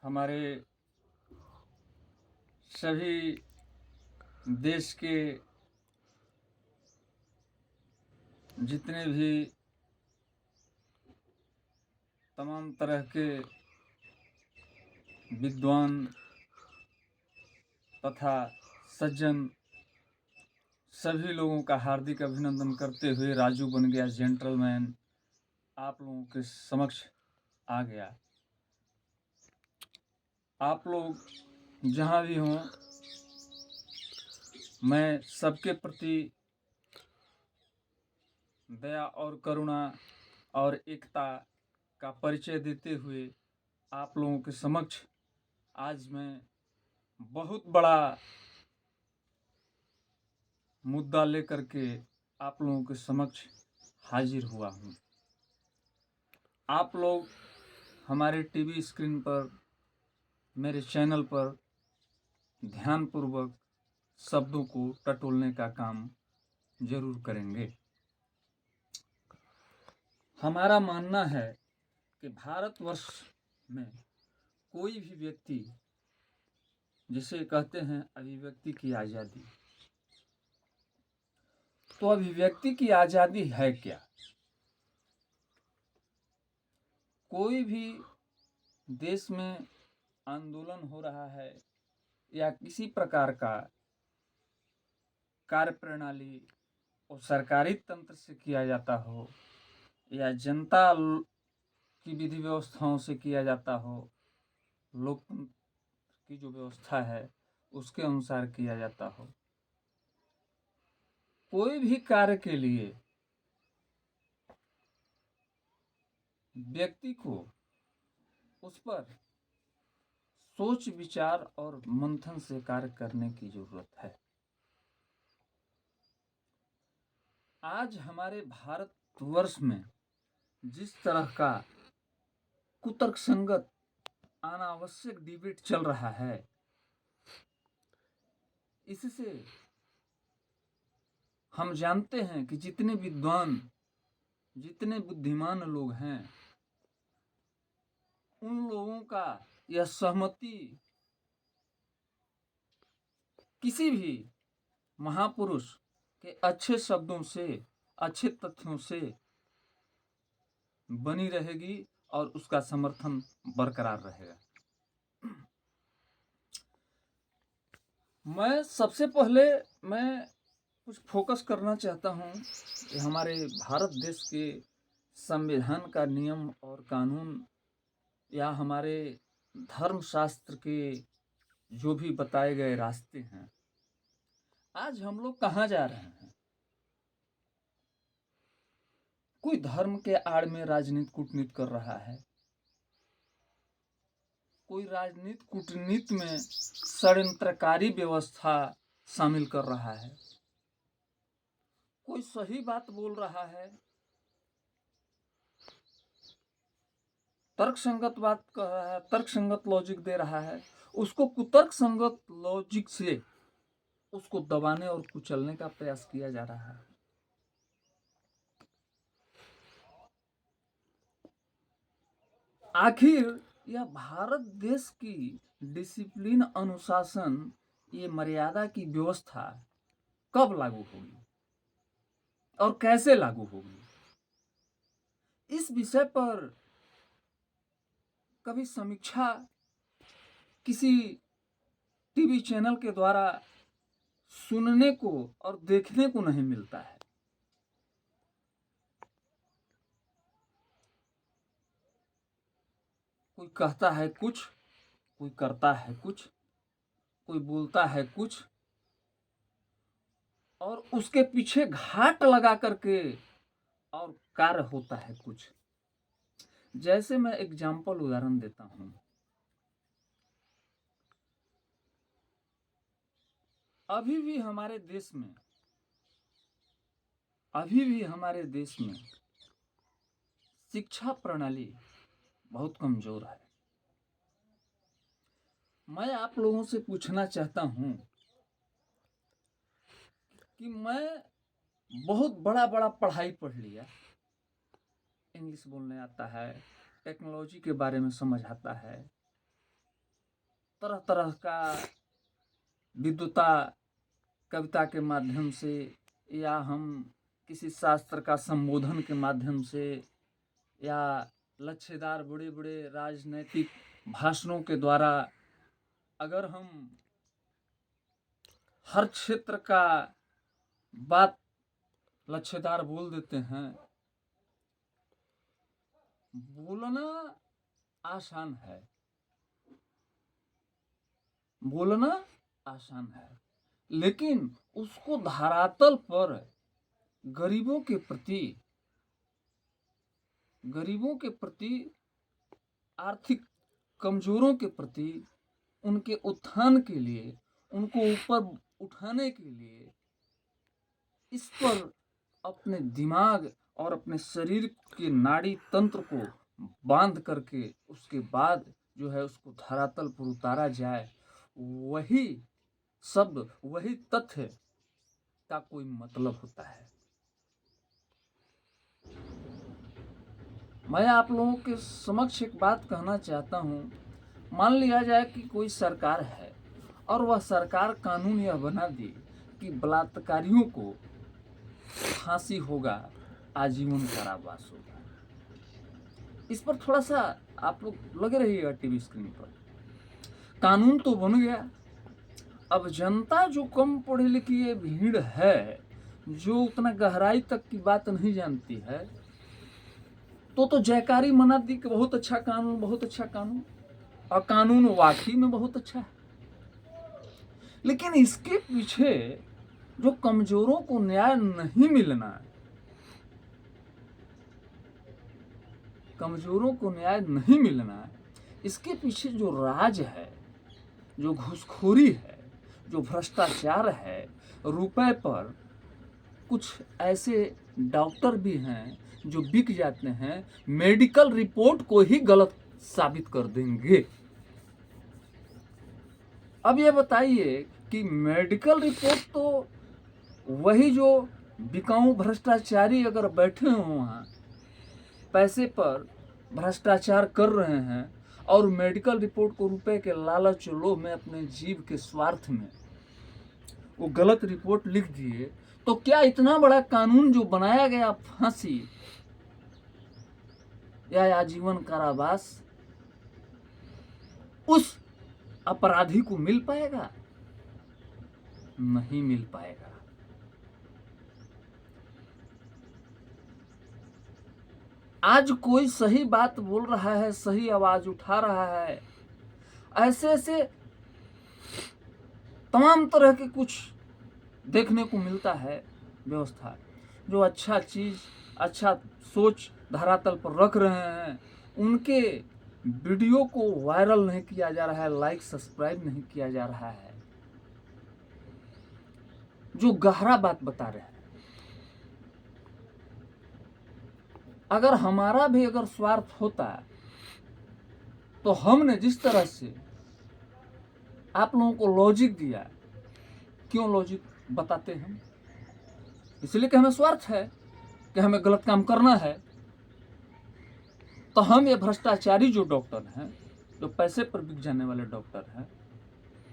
हमारे सभी देश के जितने भी तमाम तरह के विद्वान तथा सज्जन सभी लोगों का हार्दिक अभिनंदन करते हुए राजू बन गया जेंटलमैन आप लोगों के समक्ष आ गया। आप लोग जहाँ भी हों, मैं सबके प्रति दया और करुणा और एकता का परिचय देते हुए आप लोगों के समक्ष आज मैं बहुत बड़ा मुद्दा लेकर के आप लोगों के समक्ष हाजिर हुआ हूँ। आप लोग हमारे टीवी स्क्रीन पर, मेरे चैनल पर ध्यानपूर्वक शब्दों को टटोलने का काम जरूर करेंगे। हमारा मानना है कि भारतवर्ष में कोई भी व्यक्ति, जिसे कहते हैं अभिव्यक्ति की आज़ादी, तो अभिव्यक्ति की आज़ादी है क्या? कोई भी देश में आंदोलन हो रहा है या किसी प्रकार का कार्य प्रणाली और सरकारी तंत्र से किया जाता हो या जनता की विधि व्यवस्थाओं से किया जाता हो, लोकतंत्र की जो व्यवस्था है उसके अनुसार किया जाता हो, कोई भी कार्य के लिए व्यक्ति को उस पर सोच विचार और मंथन से कार्य करने की जरूरत है। आज हमारे भारतवर्ष में जिस तरह का कुतर्क संगत अनावश्यक डिबेट चल रहा है, इससे हम जानते हैं कि जितने विद्वान, जितने बुद्धिमान लोग हैं, उन लोगों का यह सहमति किसी भी महापुरुष के अच्छे शब्दों से, अच्छे तथ्यों से बनी रहेगी और उसका समर्थन बरकरार रहेगा। मैं सबसे पहले कुछ फोकस करना चाहता हूँ कि हमारे भारत देश के संविधान का नियम और कानून या हमारे धर्मशास्त्र के जो भी बताए गए रास्ते हैं, आज हम लोग कहाँ जा रहे हैं? कोई धर्म के आड़ में राजनीति कूटनीति कर रहा है, कोई राजनीति कूटनीति में षड्यंत्रकारी व्यवस्था शामिल कर रहा है, कोई सही बात बोल रहा है, तर्क संगत बात कह रहा है, तर्क संगत लॉजिक दे रहा है, उसको कुतर्क संगत लॉजिक से उसको दबाने और कुचलने का प्रयास किया जा रहा है। आखिर यह भारत देश की डिसिप्लिन, अनुशासन, ये मर्यादा की व्यवस्था कब लागू होगी और कैसे लागू होगी? इस विषय पर कभी समीक्षा किसी टीवी चैनल के द्वारा सुनने को और देखने को नहीं मिलता है। कोई कहता है कुछ, कोई करता है कुछ, कोई बोलता है कुछ और उसके पीछे घाट लगा करके और कार्य होता है कुछ। जैसे मैं एग्जाम्पल उदाहरण देता हूं, अभी भी हमारे देश में शिक्षा प्रणाली बहुत कमजोर है। मैं आप लोगों से पूछना चाहता हूं कि मैं बहुत बड़ा पढ़ाई पढ़ लिया, इंग्लिश बोलने आता है, टेक्नोलॉजी के बारे में समझ आता है, तरह तरह का विद्वता कविता के माध्यम से या हम किसी शास्त्र का संबोधन के माध्यम से या लच्छेदार बड़े बड़े राजनैतिक भाषणों के द्वारा अगर हम हर क्षेत्र का बात लच्छेदार बोल देते हैं। बोलना आसान है, बोलना आसान है, लेकिन उसको धरातल पर गरीबों के प्रति आर्थिक कमजोरों के प्रति उनके उत्थान के लिए, उनको ऊपर उठाने के लिए इस पर अपने दिमाग और अपने शरीर के नाड़ी तंत्र को बांध करके उसके बाद जो है उसको धरातल पर उतारा जाए, वही शब्द वही तथ्य का कोई मतलब होता है। मैं आप लोगों के समक्ष एक बात कहना चाहता हूँ। मान लिया जाए कि कोई सरकार है और वह सरकार कानून यह बना दी कि बलात्कारियों को फांसी होगा, आजीवन कारावास होगा। इस पर थोड़ा सा आप लोग लगे रहिएगा टीवी स्क्रीन पर। कानून तो बन गया, अब जनता जो कम पढ़ी लिखी भीड़ है, जो उतना गहराई तक की बात नहीं जानती है, तो जयकारी मना दी कि बहुत अच्छा कानून, बहुत अच्छा कानून, और कानून वाकई में बहुत अच्छा है। लेकिन इसके पीछे जो कमजोरों को न्याय नहीं मिलना, कमजोरों को न्याय नहीं मिलना, इसके पीछे जो राज है, जो घूसखोरी है, जो भ्रष्टाचार है, रुपए पर कुछ ऐसे डॉक्टर भी हैं जो बिक जाते हैं, मेडिकल रिपोर्ट को ही गलत साबित कर देंगे। अब ये बताइए कि मेडिकल रिपोर्ट तो वही जो बिकाऊ भ्रष्टाचारी अगर बैठे हों वहाँ पैसे पर भ्रष्टाचार कर रहे हैं और मेडिकल रिपोर्ट को रुपए के लालच लोभ में अपने जीव के स्वार्थ में वो गलत रिपोर्ट लिख दिए, तो क्या इतना बड़ा कानून जो बनाया गया फांसी या आजीवन कारावास उस अपराधी को मिल पाएगा? नहीं मिल पाएगा। आज कोई सही बात बोल रहा है, सही आवाज उठा रहा है, ऐसे ऐसे तमाम तरह के कुछ देखने को मिलता है व्यवस्था, जो अच्छा चीज, अच्छा सोच धरातल पर रख रहे हैं, उनके वीडियो को वायरल नहीं किया जा रहा है, लाइक सब्सक्राइब नहीं किया जा रहा है, जो गहरा बात बता रहे हैं। अगर हमारा भी अगर स्वार्थ होता तो हमने जिस तरह से आप लोगों को लॉजिक दिया, क्यों लॉजिक बताते हैं? इसलिए कि हमें स्वार्थ है कि हमें गलत काम करना है। तो हम ये भ्रष्टाचारी जो डॉक्टर हैं, जो पैसे पर बिक जाने वाले डॉक्टर हैं,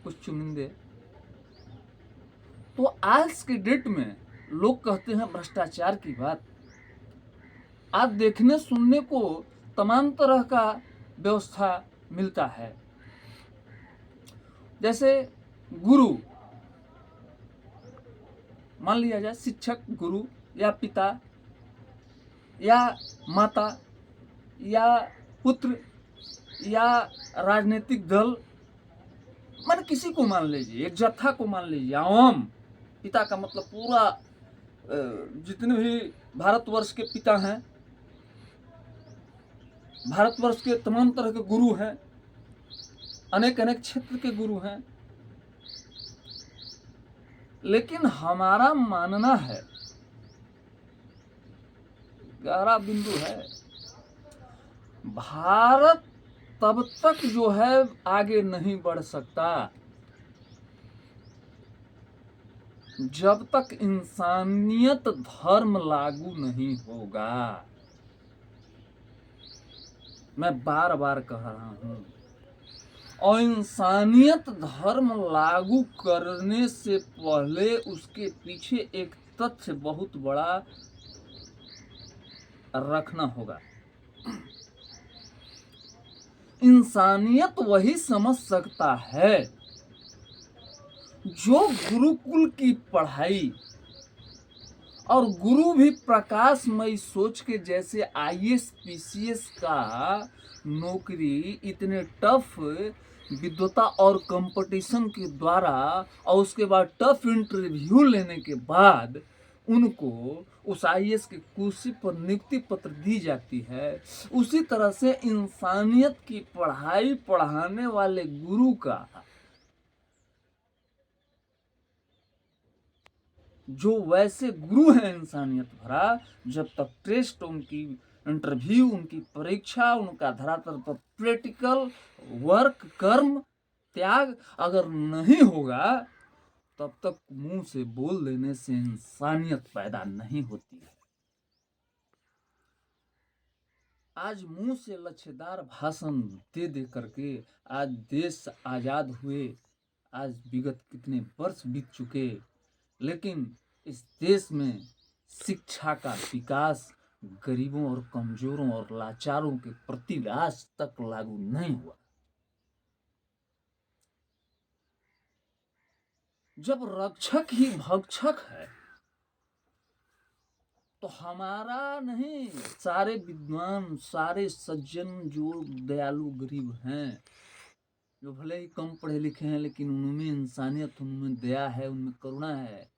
कुछ चुनिंदे, तो आज के डेट में लोग कहते हैं भ्रष्टाचार की बात। आज देखने सुनने को तमाम तरह का व्यवस्था मिलता है। जैसे गुरु, मान लिया जाए शिक्षक, गुरु या पिता या माता या पुत्र या राजनीतिक दल, मान किसी को मान लीजिए, एक जत्था को मान लीजिए, आवाम, पिता का मतलब पूरा जितने भी भारतवर्ष के पिता हैं, भारतवर्ष के तमाम तरह के गुरु हैं, अनेक अनेक क्षेत्र के गुरु हैं। लेकिन हमारा मानना है, गहरा बिंदु है, भारत तब तक जो है आगे नहीं बढ़ सकता जब तक इंसानियत धर्म लागू नहीं होगा। मैं बार बार कह रहा हूं, और इंसानियत धर्म लागू करने से पहले उसके पीछे एक तथ्य बहुत बड़ा रखना होगा। इंसानियत वही समझ सकता है जो गुरुकुल की पढ़ाई और गुरु भी प्रकाशमयी सोच के, जैसे आईएएस पीसीएस का नौकरी इतने टफ विद्वता और कंपटीशन के द्वारा और उसके बाद टफ इंटरव्यू लेने के बाद उनको उस आईएएस की कुर्सी पर नियुक्ति पत्र दी जाती है, उसी तरह से इंसानियत की पढ़ाई पढ़ाने वाले गुरु का जो वैसे गुरु हैं इंसानियत भरा, जब तक टेस्ट, उनकी इंटरव्यू, उनकी परीक्षा, उनका धरातल पर प्रैक्टिकल वर्क, कर्म त्याग अगर नहीं होगा, तब तक मुंह से बोल देने से इंसानियत पैदा नहीं होती है। आज मुंह से लच्छेदार भाषण दे दे करके आज देश आजाद हुए, आज विगत कितने वर्ष बीत चुके, लेकिन इस देश में शिक्षा का विकास गरीबों और कमजोरों और लाचारों के प्रति आज तक लागू नहीं हुआ। जब रक्षक ही भक्षक है तो हमारा नहीं, सारे विद्वान, सारे सज्जन जो दयालु गरीब हैं, जो भले ही कम पढ़े लिखे हैं, लेकिन उनमें इंसानियत, उनमें दया है, उनमें करुणा है,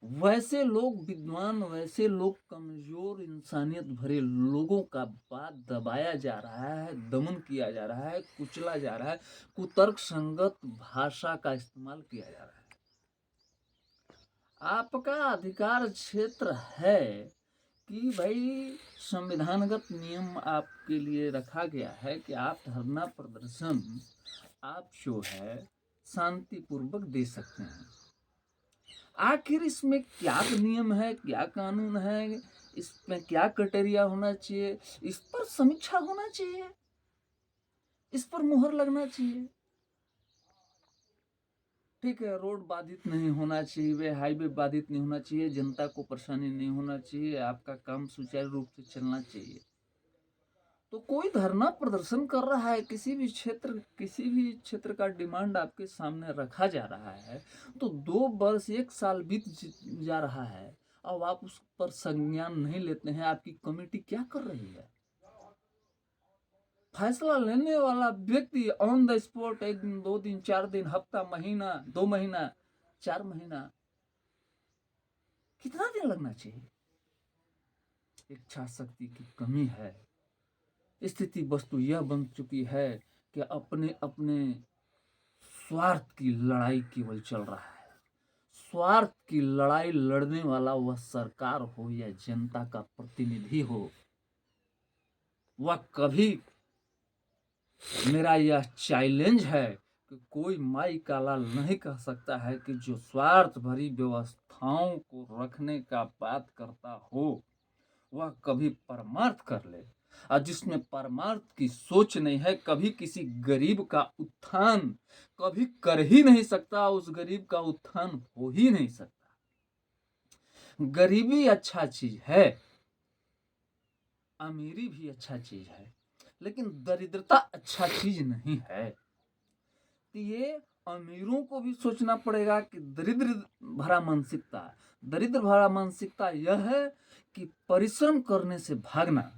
वैसे लोग विद्वान, वैसे लोग कमजोर इंसानियत भरे लोगों का बात दबाया जा रहा है, दमन किया जा रहा है, कुचला जा रहा है, कुतर्क संगत भाषा का इस्तेमाल किया जा रहा है। आपका अधिकार क्षेत्र है कि भाई संविधानगत नियम आपके लिए रखा गया है कि आप धरना प्रदर्शन आप जो है शांतिपूर्वक दे सकते हैं। आखिर इसमें क्या नियम है, क्या कानून है, इसमें क्या क्राइटेरिया होना चाहिए, इस पर समीक्षा होना चाहिए, इस पर मुहर लगना चाहिए। ठीक है, रोड बाधित नहीं होना चाहिए, हाईवे बाधित नहीं होना चाहिए, जनता को परेशानी नहीं होना चाहिए, आपका काम सुचारू रूप से चलना चाहिए। तो कोई धरना प्रदर्शन कर रहा है, किसी भी क्षेत्र का डिमांड आपके सामने रखा जा रहा है, तो 2 वर्ष 1 साल बीत जा रहा है और आप उस पर संज्ञान नहीं लेते हैं। आपकी कमेटी क्या कर रही है? फैसला लेने वाला व्यक्ति ऑन द स्पॉट 1 दिन, 2 दिन, 4 दिन, हफ्ता, महीना, 2 महीना, 4 महीना, कितना दिन लगना चाहिए? इच्छा शक्ति की कमी है। स्थिति वस्तु यह बन चुकी है कि अपने अपने स्वार्थ की लड़ाई केवल चल रहा है। स्वार्थ की लड़ाई लड़ने वाला वह सरकार हो या जनता का प्रतिनिधि हो, वह कभी, मेरा यह चैलेंज है कि कोई माई का लाल नहीं कह सकता है कि जो स्वार्थ भरी व्यवस्थाओं को रखने का बात करता हो वह कभी परमार्थ कर ले, और जिसमें परमार्थ की सोच नहीं है, कभी किसी गरीब का उत्थान कभी कर ही नहीं सकता, उस गरीब का उत्थान हो ही नहीं सकता। गरीबी अच्छा चीज है, अमीरी भी अच्छा चीज है, लेकिन दरिद्रता अच्छा चीज नहीं है। तो ये अमीरों को भी सोचना पड़ेगा कि दरिद्र भरा मानसिकता यह है कि परिश्रम करने से भागना,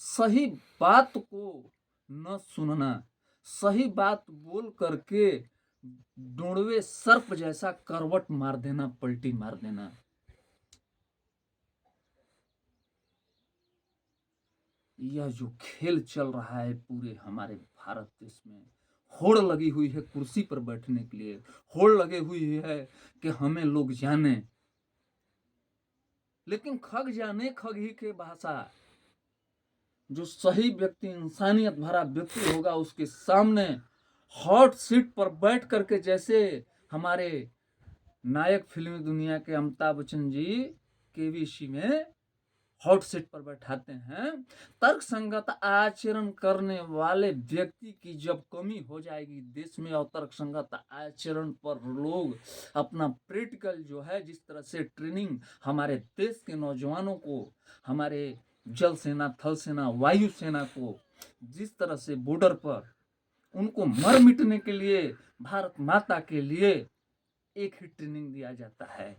सही बात को न सुनना, सही बात बोल करके डोड़वे सर्प जैसा करवट मार देना, पलटी मार देना। यह जो खेल चल रहा है पूरे हमारे भारत देश में, होड़ लगी हुई है कुर्सी पर बैठने के लिए, होड़ लगी हुई है कि हमें लोग जाने, लेकिन खग जाने खग ही के भाषा। जो सही व्यक्ति, इंसानियत भरा व्यक्ति होगा, उसके सामने हॉट सीट पर बैठ करके, जैसे हमारे नायक फिल्मी दुनिया के अमिताभ बच्चन जी केबीसी में हॉट सीट पर बैठाते हैं। तर्क संगत आचरण करने वाले व्यक्ति की जब कमी हो जाएगी देश में, और तर्क संगत आचरण पर लोग अपना प्रैक्टिकल जो है, जिस तरह से ट्रेनिंग हमारे देश के नौजवानों को, हमारे जल सेना, थल सेना, वायु सेना को जिस तरह से बॉर्डर पर उनको मर मिटने के लिए, भारत माता के लिए एक ही ट्रेनिंग दिया जाता है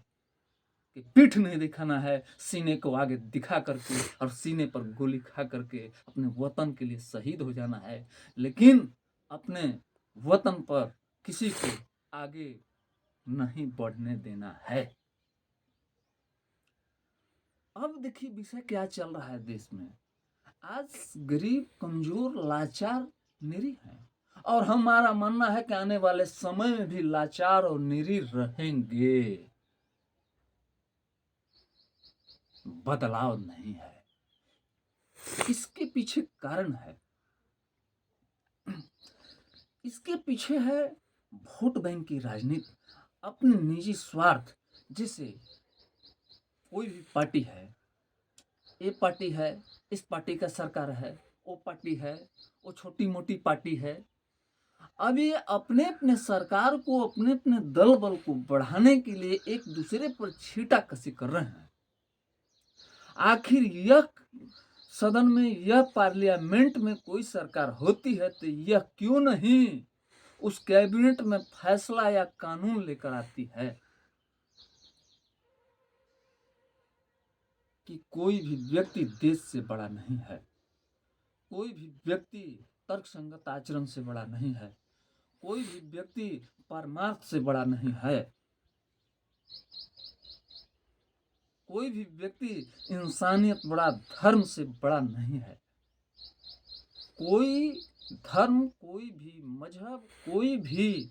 कि पीठ नहीं दिखाना है, सीने को आगे दिखा करके और सीने पर गोली खा करके अपने वतन के लिए शहीद हो जाना है, लेकिन अपने वतन पर किसी को आगे नहीं बढ़ने देना है। अब देखिए विषय क्या चल रहा है देश में। आज गरीब, कमजोर, लाचार, निरीह हैं, और हमारा मानना है कि आने वाले समय में भी लाचार और निरीह रहेंगे। बदलाव नहीं है। इसके पीछे कारण है, इसके पीछे है वोट बैंक की राजनीति, अपने निजी स्वार्थ। जैसे कोई भी पार्टी है, ये पार्टी है, इस पार्टी का सरकार है, वो पार्टी है, वो छोटी मोटी पार्टी है। अब ये अपने अपने सरकार को, अपने अपने दल बल को बढ़ाने के लिए एक दूसरे पर छींटाकशी कर रहे हैं। आखिर यह सदन में, यह पार्लियामेंट में कोई सरकार होती है तो यह क्यों नहीं उस कैबिनेट में फैसला या कानून लेकर आती है कि कोई भी व्यक्ति देश से बड़ा नहीं है, कोई भी व्यक्ति तर्कसंगत आचरण से बड़ा नहीं है, कोई भी व्यक्ति परमार्थ से बड़ा नहीं है, कोई भी व्यक्ति इंसानियत बड़ा, धर्म से बड़ा नहीं है। कोई धर्म, कोई भी मजहब, कोई भी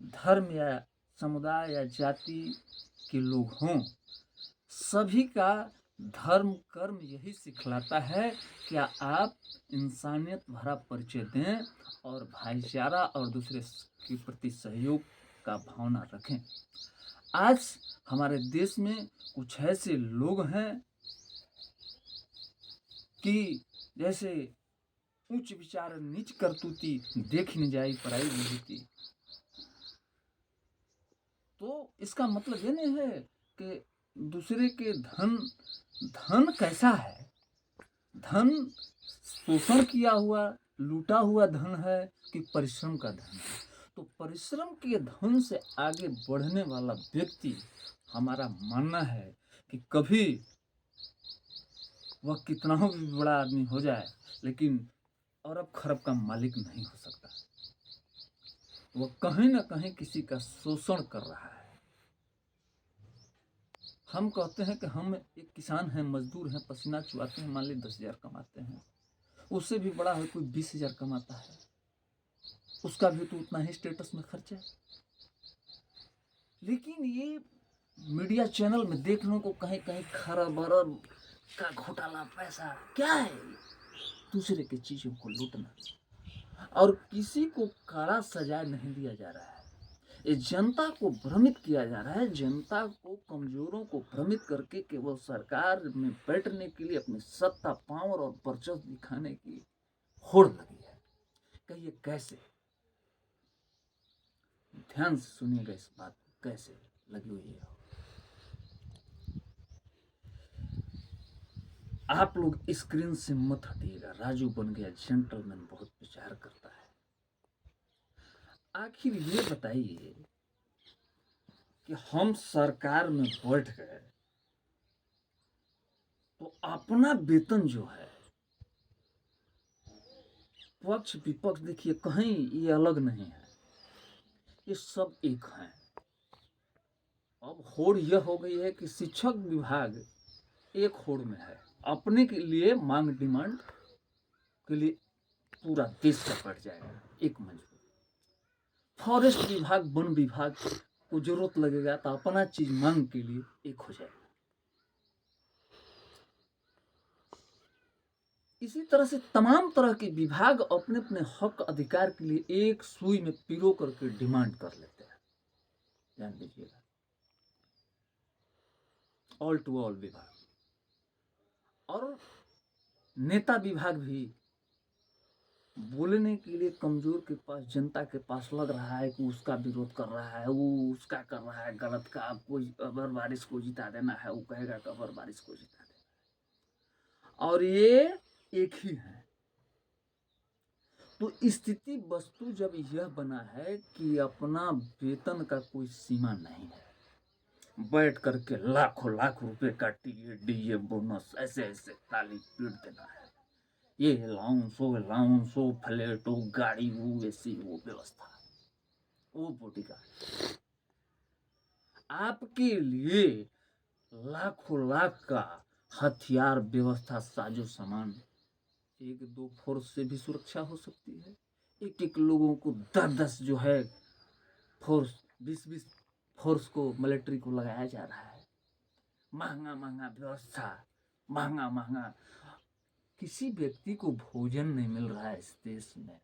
धर्म या समुदाय या जाति के लोग हों, सभी का धर्म कर्म यही सिखलाता है कि आप इंसानियत भरा परिचय दें और भाईचारा और दूसरे के प्रति सहयोग का भावना रखें। आज हमारे देश में कुछ ऐसे लोग हैं कि जैसे उच्च विचार नीच करतूती, देख न जाई पराई विभूति। तो इसका मतलब ये नहीं है कि दूसरे के धन कैसा है, धन शोषण किया हुआ, लूटा हुआ धन है कि परिश्रम का धन है। तो परिश्रम के धन से आगे बढ़ने वाला व्यक्ति, हमारा मानना है कि कभी वह कितना भी बड़ा आदमी हो जाए, लेकिन अरब खरब का मालिक नहीं हो सकता। वह कहीं ना कहीं किसी का शोषण कर रहा है। हम कहते हैं कि हम एक किसान हैं, मजदूर हैं, पसीना चुआते हैं, मान ली 10,000 कमाते हैं, उससे भी बड़ा है कोई 20,000 कमाता है, उसका भी तो उतना ही स्टेटस में खर्चा है। लेकिन ये मीडिया चैनल में देखने को कहीं कहीं खरब अरब का घोटाला, पैसा क्या है, दूसरे की चीजों को लूटना, और किसी को कड़ा सजा नहीं दिया जा रहा है। ये जनता को भ्रमित किया जा रहा है, जनता को, कमजोरों को भ्रमित करके केवल सरकार में बैठने के लिए, अपनी सत्ता, पावर और वर्चस्व दिखाने की होड़ लगी है। कहिए कैसे? ध्यान से सुनिएगा इस बात को, कैसे लगी हुई है। आप लोग स्क्रीन से मत हटिएगा। राजू बन गया जेंटलमैन बहुत विचार करता है। आखिर ये बताइए कि हम सरकार में बैठ गए तो अपना वेतन जो है, पक्ष विपक्ष देखिए कहीं ये अलग नहीं है, ये सब एक हैं। अब होड़ यह हो गई है कि शिक्षक विभाग एक होड़ में है, अपने के लिए मांग डिमांड के लिए पूरा देश का पड़ जाएगा एक मंच पर। फॉरेस्ट विभाग, वन विभाग को जरूरत लगेगा तो अपना चीज मांग के लिए एक हो जाएगा। इसी तरह से तमाम तरह के विभाग अपने अपने हक अधिकार के लिए एक सुई में पिरो करके डिमांड कर लेते हैं। ध्यान दीजिएगा, ऑल टू ऑल विभाग। और नेता विभाग भी बोलने के लिए कमजोर के पास, जनता के पास लग रहा है कि उसका विरोध कर रहा है, वो उसका कर रहा है गलत का, आपको अबर बारिश को जिता देना है, वो कहेगा कि अबर बारिश को जिता देना, और ये एक ही है। तो स्थिति वस्तु जब यह बना है कि अपना वेतन का कोई सीमा नहीं है, बैठ करके लाखों लाख रुपए का डीए बोनस ऐसे ऐसे ताली पीट देना है, ये अलाउंस वो फ्लैट वो गाड़ी वो ऐसी वो व्यवस्था वो बॉडीगार्ड, आपके लिए लाखों लाख का हथियार व्यवस्था साजो सामान, एक दो फोर्स से भी सुरक्षा हो सकती है, एक एक लोगों को 10-10 जो है फोर्स, 20-20 फोर्स को मिलिट्री को लगाया जा रहा है, महंगा महंगा व्यवस्था, महंगा महंगा, किसी व्यक्ति को भोजन नहीं मिल रहा है इस देश में,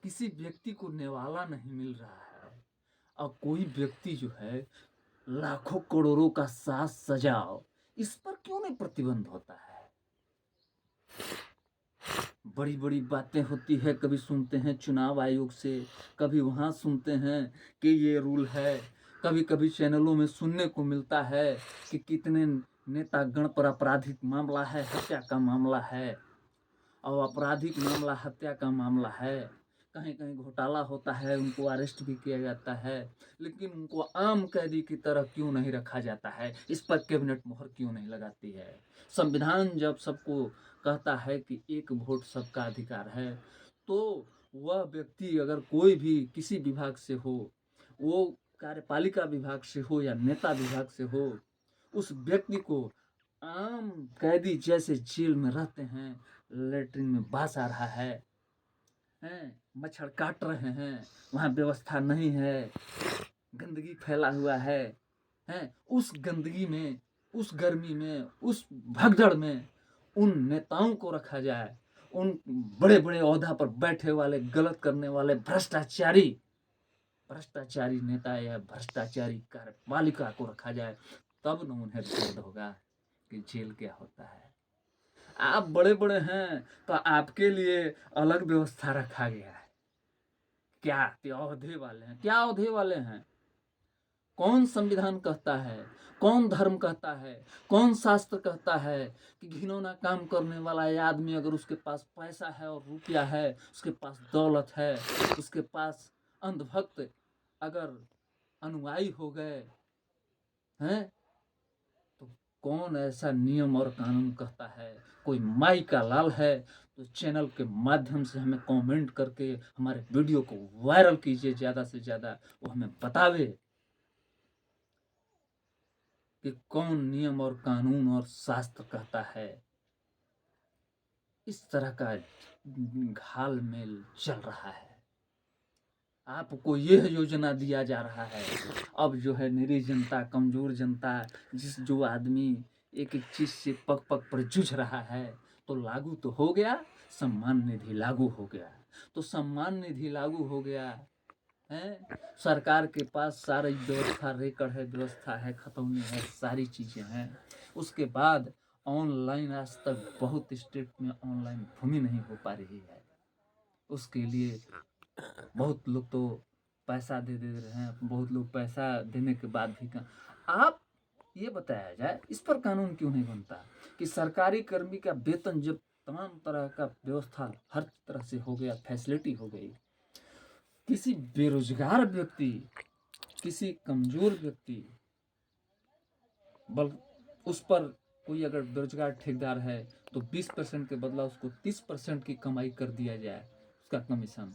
किसी व्यक्ति को निवाला नहीं मिल रहा है, और कोई व्यक्ति जो है लाखों करोड़ों का साज सजाओ, इस पर क्यों नहीं प्रतिबंध होता है? बड़ी बड़ी बातें होती है, कभी सुनते हैं चुनाव आयोग से, कभी वहाँ सुनते हैं कि ये रूल है, कभी कभी चैनलों में सुनने को मिलता है कि कितने नेता गण पर आपराधिक मामला है, हत्या का मामला है, और आपराधिक मामला हत्या का मामला है, कहीं कहीं घोटाला होता है, उनको अरेस्ट भी किया जाता है, लेकिन उनको आम कैदी की तरह क्यों नहीं रखा जाता है? इस पर कैबिनेट मोहर क्यों नहीं लगाती है? संविधान जब सबको कहता है कि एक वोट सबका अधिकार है, तो वह व्यक्ति अगर कोई भी किसी विभाग से हो, वो कार्यपालिका विभाग से हो या नेता विभाग से हो, उस व्यक्ति को आम कैदी जैसे जेल में रहते हैं, लेटरिन में बास आ रहा है, मच्छर काट रहे हैं, वहाँ व्यवस्था नहीं है, गंदगी फैला हुआ है, उस गंदगी में, उस गर्मी में, उस भगदड़ में उन नेताओं को रखा जाए, उन बड़े बड़े ओहदा पर बैठे वाले गलत करने वाले भ्रष्टाचारी नेता या भ्रष्टाचारी कार्यपालिका को रखा जाए, तब न उन्हें बोध होगा कि जेल क्या होता है। आप बड़े बड़े हैं तो आपके लिए अलग व्यवस्था रखा गया है, क्या औहदे वाले हैं, क्या औहदे वाले हैं? कौन संविधान कहता है, कौन धर्म कहता है, कौन शास्त्र कहता है कि घिनौना काम करने वाला ये आदमी, अगर उसके पास पैसा है और रुपया है, उसके पास दौलत है, उसके पास अंधभक्त अगर अनुयायी हो गए हैं, तो कौन ऐसा नियम और कानून कहता है? कोई माई का लाल है तो चैनल के माध्यम से हमें कमेंट करके हमारे वीडियो को वायरल कीजिए, ज़्यादा से ज़्यादा, वो हमें बतावे कि कौन नियम और कानून और शास्त्र कहता है। इस तरह का घाल मेल चल रहा है, आपको यह योजना दिया जा रहा है। अब जो है निरीह जनता, कमजोर जनता, जो आदमी एक एक चीज से पग पग पर जूझ रहा है, तो लागू तो हो गया, सम्मान निधि लागू हो गया, तो सम्मान निधि लागू हो गया है, सरकार के पास सारी व्यवस्था, रिकॉर्ड है, व्यवस्था है, खतौनी है, सारी चीजें हैं। उसके बाद ऑनलाइन, आज तक बहुत स्टेट में ऑनलाइन भूमि नहीं हो पा रही है, उसके लिए बहुत लोग तो पैसा दे दे रहे हैं, बहुत लोग पैसा देने के बाद भी आप ये बताया जाए, इस पर कानून क्यों नहीं बनता कि सरकारी कर्मी का वेतन जब तमाम तरह का व्यवस्था हर तरह से हो गया, फैसिलिटी हो गई, किसी बेरोजगार व्यक्ति, किसी कमजोर व्यक्ति, बल उस पर कोई अगर बेरोजगार ठेकेदार है तो 20% के बदला उसको 30% की कमाई कर दिया जाए, उसका कमीशन।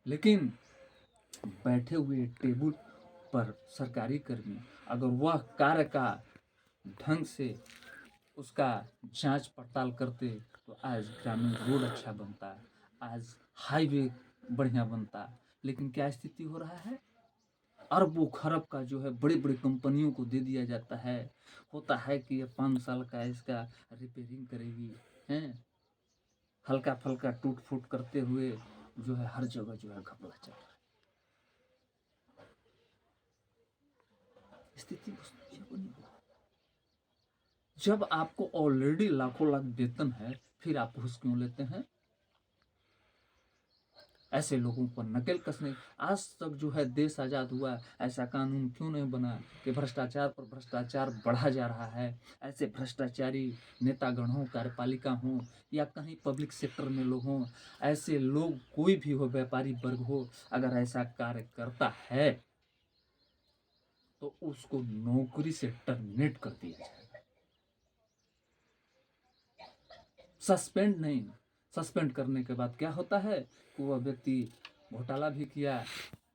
लेकिन बैठे हुए टेबल पर सरकारी कर्मी अगर वह कार्य का ढंग से उसका जांच पड़ताल करते, तो आज ग्रामीण रोड अच्छा बनता, आज हाईवे बढ़िया बनता। लेकिन क्या स्थिति हो रहा है? अरबों खरब का जो है बड़ी बड़ी कंपनियों को दे दिया जाता है, होता है कि ये 5 साल का इसका रिपेयरिंग करेगी, हैं, हल्का फल्का टूट फूट करते हुए जो है हर जगह जो है घपला चल रहा है। स्थिति बनी हुई है। जब आपको ऑलरेडी लाखों लाख वेतन है, फिर आप घूस क्यों लेते हैं? ऐसे लोगों पर नकेल कसने, आज तक जो है देश आज़ाद हुआ, ऐसा कानून क्यों नहीं बना कि भ्रष्टाचार पर भ्रष्टाचार बढ़ा जा रहा है? ऐसे भ्रष्टाचारी नेतागण हों, कार्यपालिका हों या कहीं पब्लिक सेक्टर में लोग हों, ऐसे लोग कोई भी हो, व्यापारी वर्ग हो, अगर ऐसा कार्य करता है तो उसको नौकरी से टर्मिनेट कर दिया जाएगा। सस्पेंड नहीं, सस्पेंड करने के बाद क्या होता है कि वह व्यक्ति घोटाला भी किया,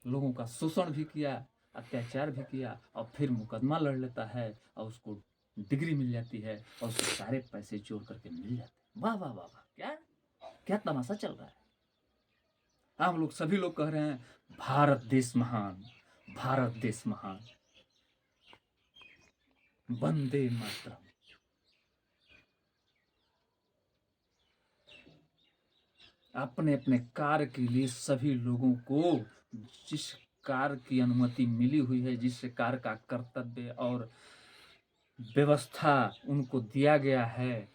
लोगों का शोषण भी किया, अत्याचार भी किया और फिर मुकदमा लड़ लेता है और उसको डिग्री मिल जाती है और उसके सारे पैसे चोर करके मिल जाते हैं। वाह वाह वाह वाह, क्या क्या तमाशा चल रहा है। हम लोग सभी लोग कह रहे हैं भारत देश महान, भारत देश महान, वंदे मातरम। अपने अपने कार्य के लिए सभी लोगों को जिस कार्य की अनुमति मिली हुई है, जिस कार्य का कर्तव्य और व्यवस्था उनको दिया गया है,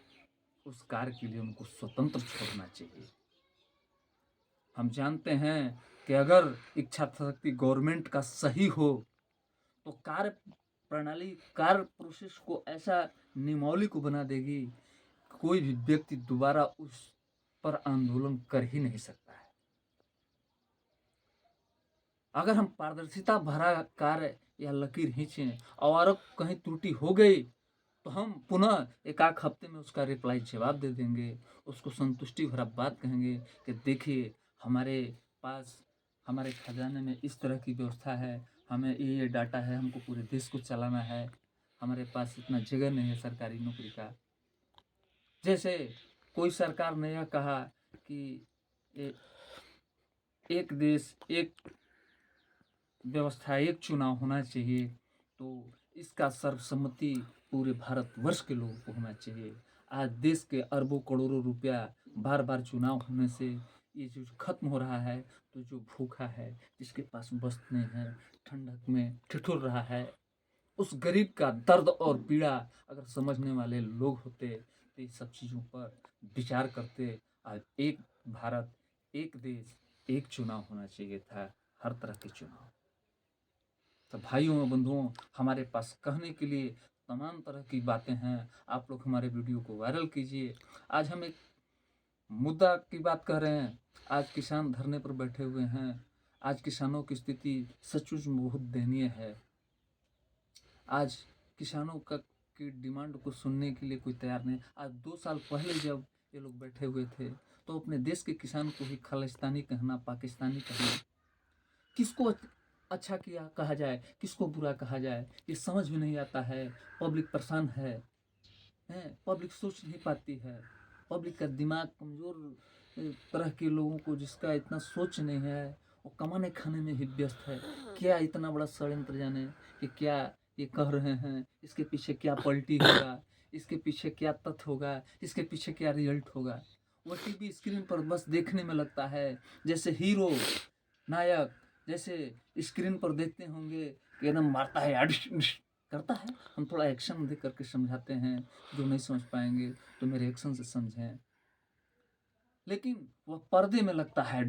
उस कार्य के लिए उनको स्वतंत्र छोड़ना चाहिए। हम जानते हैं कि अगर इच्छा शक्ति गवर्नमेंट का सही हो तो कार्य प्रणाली, कार्य प्रोसेस को ऐसा नियमावली को बना देगी, कोई भी व्यक्ति दोबारा उस पर आंदोलन कर ही नहीं सकता है। अगर हम पारदर्शिता भरा कार्य या लकीर खींचें और कहीं त्रुटि हो गई तो हम पुनः एक आध हफ्ते में उसका रिप्लाई जवाब दे देंगे, उसको संतुष्टि भरा बात कहेंगे कि देखिए हमारे पास, हमारे खजाने में इस तरह की व्यवस्था है, हमें ये डाटा है, हमको पूरे देश को चलाना है, हमारे पास इतना जगह नहीं है सरकारी नौकरी का। जैसे कोई सरकार ने यह कहा कि एक देश एक व्यवस्था, एक चुनाव होना चाहिए, तो इसका सर्वसम्मति पूरे भारतवर्ष के लोगों को होना चाहिए। आज देश के अरबों करोड़ों रुपया बार बार चुनाव होने से ये जो खत्म हो रहा है, तो जो भूखा है, जिसके पास वस्त्र नहीं है, ठंडक में ठिठुर रहा है, उस गरीब का दर्द और पीड़ा अगर समझने वाले लोग होते तो ये सब चीज़ों पर विचार करते। आज एक भारत, एक देश, एक चुनाव होना चाहिए था, हर तरह के चुनाव। तो भाइयों और बंधुओं, हमारे पास कहने के लिए तमाम तरह की बातें हैं, आप लोग हमारे वीडियो को वायरल कीजिए। आज हम एक मुद्दा की बात कर रहे हैं। आज किसान धरने पर बैठे हुए हैं। आज किसानों की स्थिति सचमुच में बहुत दयनीय है। आज किसानों का की डिमांड को सुनने के लिए कोई तैयार नहीं। आज 2 साल पहले जब ये लोग बैठे हुए थे तो अपने देश के किसान को ही खालिस्तानी कहना, पाकिस्तानी कहना, किसको अच्छा किया कहा जाए, किसको बुरा कहा जाए, ये समझ में नहीं आता है। पब्लिक परेशान है, पब्लिक सोच नहीं पाती है, पब्लिक का दिमाग कमज़ोर तरह के लोगों को, जिसका इतना सोच नहीं है, वो कमाने खाने में ही व्यस्त है। क्या इतना बड़ा षड्यंत्र जाने कि क्या ये कह रहे हैं, इसके पीछे क्या पलटी होगा, इसके पीछे क्या तथ्य होगा, इसके पीछे क्या रिजल्ट होगा। वो टीवी स्क्रीन पर बस देखने में लगता है जैसे हीरो नायक, जैसे स्क्रीन पर देखते होंगे कि एकदम मारता है, करता है। हम थोड़ा एक्शन देख करके समझाते हैं, जो नहीं समझ पाएंगे तो मेरे एक्शन से समझें। लेकिन वह पर्दे में लगता है,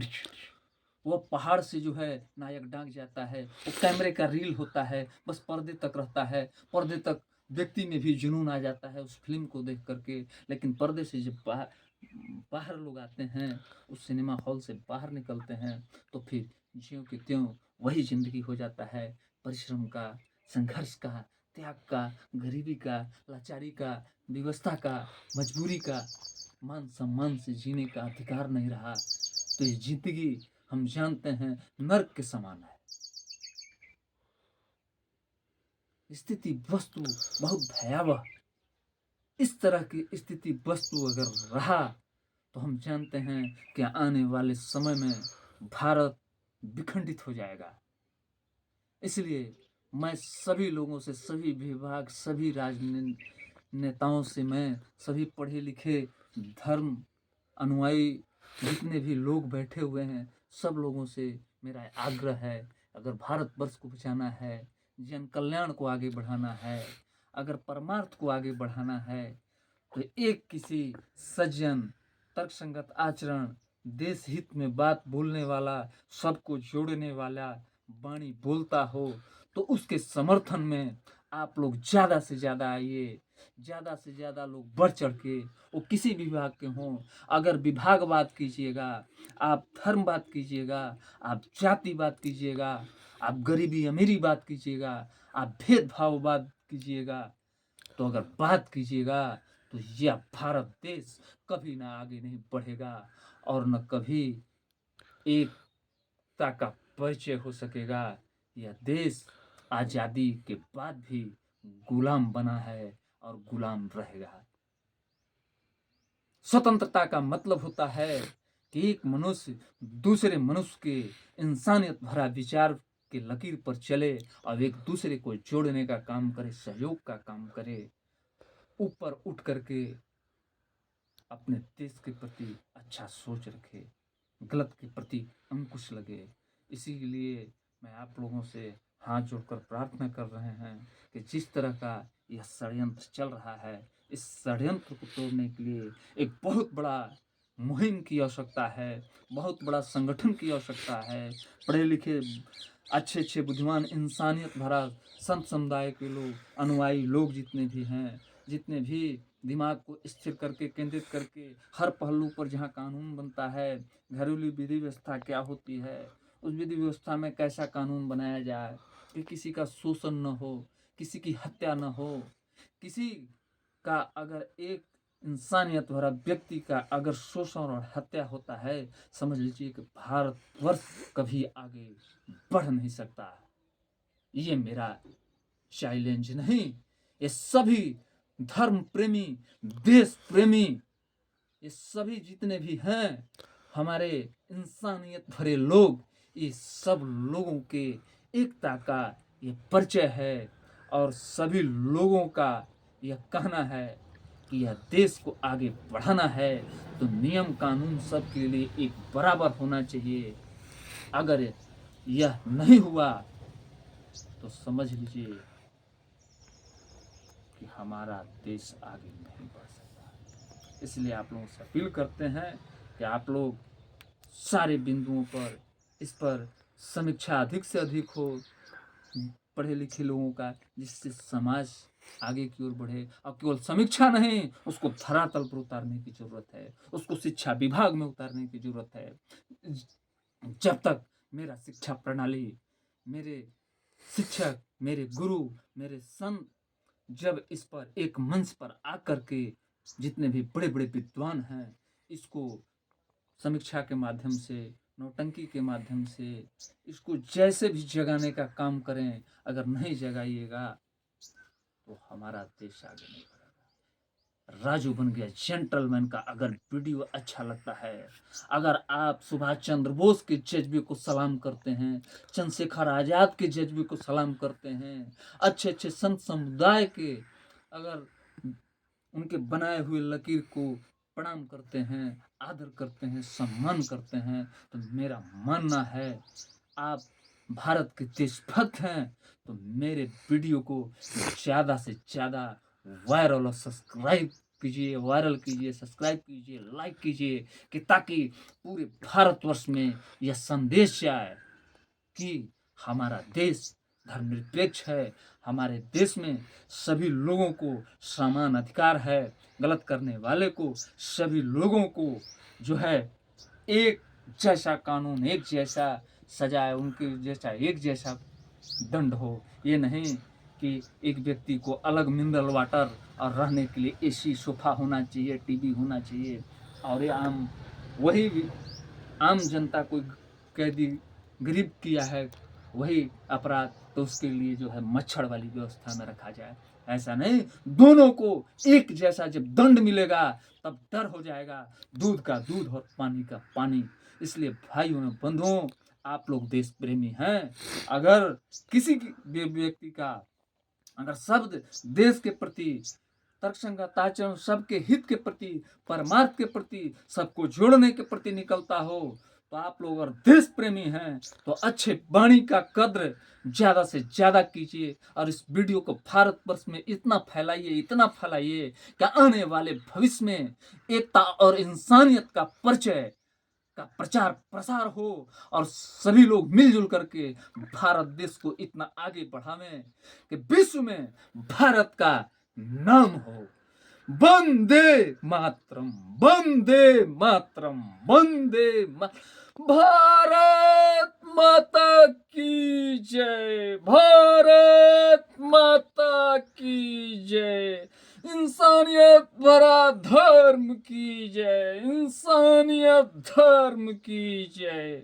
वह पहाड़ से जो है नायक डांग जाता है, वो कैमरे का रील होता है, बस पर्दे तक रहता है। पर्दे तक व्यक्ति में भी जुनून आ जाता है उस फिल्म को देख करके। लेकिन पर्दे से जब बाहर बाहर लोग आते हैं, उस सिनेमा हॉल से बाहर निकलते हैं, तो फिर ज्यों की त्यों वही जिंदगी हो जाता है। परिश्रम का, संघर्ष का, त्याग का, गरीबी का, लाचारी का, विवशता का, मजबूरी का, मान सम्मान से जीने का अधिकार नहीं रहा। तो ये जिंदगी हम जानते हैं नर्क के समान है। स्थिति वस्तु बहुत भयावह। इस तरह की स्थिति वस्तु अगर रहा तो हम जानते हैं कि आने वाले समय में भारत विखंडित हो जाएगा। इसलिए मैं सभी लोगों से, सभी विभाग, सभी राजनेताओं से, मैं सभी पढ़े लिखे धर्म अनुयायी जितने भी लोग बैठे हुए हैं, सब लोगों से मेरा आग्रह है, अगर भारतवर्ष को बचाना है, जन कल्याण को आगे बढ़ाना है, अगर परमार्थ को आगे बढ़ाना है तो एक किसी सज्जन, तर्कसंगत आचरण, देश हित में बात बोलने वाला, सबको जोड़ने वाला वाणी बोलता हो तो उसके समर्थन में आप लोग ज़्यादा से ज़्यादा आइए। ज़्यादा से ज़्यादा लोग बढ़ चढ़ के, वो किसी भी विभाग के हों, अगर विभाग बात कीजिएगा, आप धर्म बात कीजिएगा, आप जाति बात कीजिएगा, आप गरीबी अमीरी बात कीजिएगा, आप भेदभाव बात कीजिएगा, तो अगर बात कीजिएगा तो यह भारत देश कभी ना आगे नहीं बढ़ेगा और न कभी एकता का परिचय हो सकेगा। यह देश आज़ादी के बाद भी गुलाम बना है और गुलाम रहेगा। स्वतंत्रता का मतलब होता है कि एक मनुष्य दूसरे मनुष्य के इंसानियत भरा विचार के लकीर पर चले और एक दूसरे को जोड़ने का काम करे, सहयोग का काम करे, ऊपर उठ करके अपने देश के प्रति अच्छा सोच रखे, गलत के प्रति अंकुश लगे। इसीलिए मैं आप लोगों से हाथ जोड़कर प्रार्थना कर रहे हैं कि जिस तरह का यह षड्यंत्र चल रहा है, इस षड्यंत्र को तोड़ने के लिए एक बहुत बड़ा मुहिम की आवश्यकता है, बहुत बड़ा संगठन की आवश्यकता है। पढ़े लिखे, अच्छे अच्छे बुद्धिमान, इंसानियत भरा संत समुदाय के लोग, अनुयायी लोग जितने भी हैं, जितने भी दिमाग को स्थिर करके, केंद्रित करके, हर पहलू पर जहाँ कानून बनता है, घरेलू विधि व्यवस्था क्या होती है, उस विधि व्यवस्था में कैसा कानून बनाया जाए कि किसी का शोषण न हो, किसी की हत्या न हो, किसी का अगर एक इंसानियत भरा व्यक्ति का अगर शोषण और हत्या होता है, समझ लीजिए कि भारतवर्ष कभी आगे बढ़ नहीं सकता। ये मेरा चैलेंज नहीं, ये सभी धर्म प्रेमी, देश प्रेमी, ये सभी जितने भी हैं हमारे इंसानियत भरे लोग, ये सब लोगों के एकता का ये परिचय है और सभी लोगों का यह कहना है कि यह देश को आगे बढ़ाना है तो नियम कानून सबके लिए एक बराबर होना चाहिए। अगर यह नहीं हुआ तो समझ लीजिए कि हमारा देश आगे नहीं बढ़ सकता। इसलिए आप लोगों से अपील करते हैं कि आप लोग सारे बिंदुओं पर इस पर समीक्षा अधिक से अधिक हो पढ़े लिखे लोगों का, जिससे समाज आगे की ओर बढ़े। अब केवल समीक्षा नहीं, उसको धरातल पर उतारने की जरूरत है, उसको शिक्षा विभाग में उतारने की जरूरत है। जब तक मेरा शिक्षा प्रणाली, मेरे शिक्षक, मेरे गुरु, मेरे संत जब इस पर एक मंच पर आकर के जितने भी बड़े बड़े विद्वान हैं, इसको समीक्षा के माध्यम से, नौटंकी के माध्यम से इसको जैसे भी जगाने का काम करें, अगर नहीं जगाइएगा तो हमारा देश आगे नहीं बढ़ेगा। राजू बन गया जेंटलमैन का अगर वीडियो अच्छा लगता है, अगर आप सुभाष चंद्र बोस के जज्बे को सलाम करते हैं, चंद्रशेखर आजाद के जज्बे को सलाम करते हैं, अच्छे अच्छे संत समुदाय के अगर उनके बनाए हुए लकीर को प्रणाम करते हैं, आदर करते हैं, सम्मान करते हैं, तो मेरा मानना है आप भारत के देशभक्त हैं तो मेरे वीडियो को ज़्यादा से ज़्यादा वायरल और सब्सक्राइब कीजिए, वायरल कीजिए, सब्सक्राइब कीजिए, लाइक कीजिए, कि ताकि पूरे भारतवर्ष में यह संदेश जाए कि हमारा देश धर्मनिरपेक्ष है, हमारे देश में सभी लोगों को समान अधिकार है, गलत करने वाले को, सभी लोगों को जो है एक जैसा कानून, एक जैसा सजाए, उनके जैसा एक जैसा दंड हो। ये नहीं कि एक व्यक्ति को अलग मिनरल वाटर और रहने के लिए एसी सोफा होना चाहिए, टीवी होना चाहिए, और ये वही आम जनता को कैदी गरीब किया है वही अपराध, तो उसके लिए जो है मच्छर वाली व्यवस्था में रखा जाए। ऐसा नहीं, दोनों को एक जैसा जब दंड मिलेगा तब डर हो जाएगा, दूध का दूध और पानी का पानी। इसलिए भाइयों और बंधुओं, आप लोग देश प्रेमी हैं, अगर किसी व्यक्ति का अगर शब्द देश के प्रति, तर्कसंगत आचरण, सबके हित के प्रति, परमार्थ के प्रति, सबको जोड़ने के प्रति निकलता हो तो आप लोग अगर देश प्रेमी हैं तो अच्छे वाणी का कद्र ज़्यादा से ज़्यादा कीजिए और इस वीडियो को भारतवर्ष में इतना फैलाइए कि आने वाले भविष्य में एकता और इंसानियत का परिचय का प्रचार प्रसार हो और सभी लोग मिलजुल करके भारत देश को इतना आगे बढ़ावें कि विश्व में भारत का नाम हो। वंदे मातरम, वंदे मातरम, वंदे भारत माता की जय, भारत माता की जय, इंसानियत भरा धर्म की जय, इंसानियत धर्म की जय।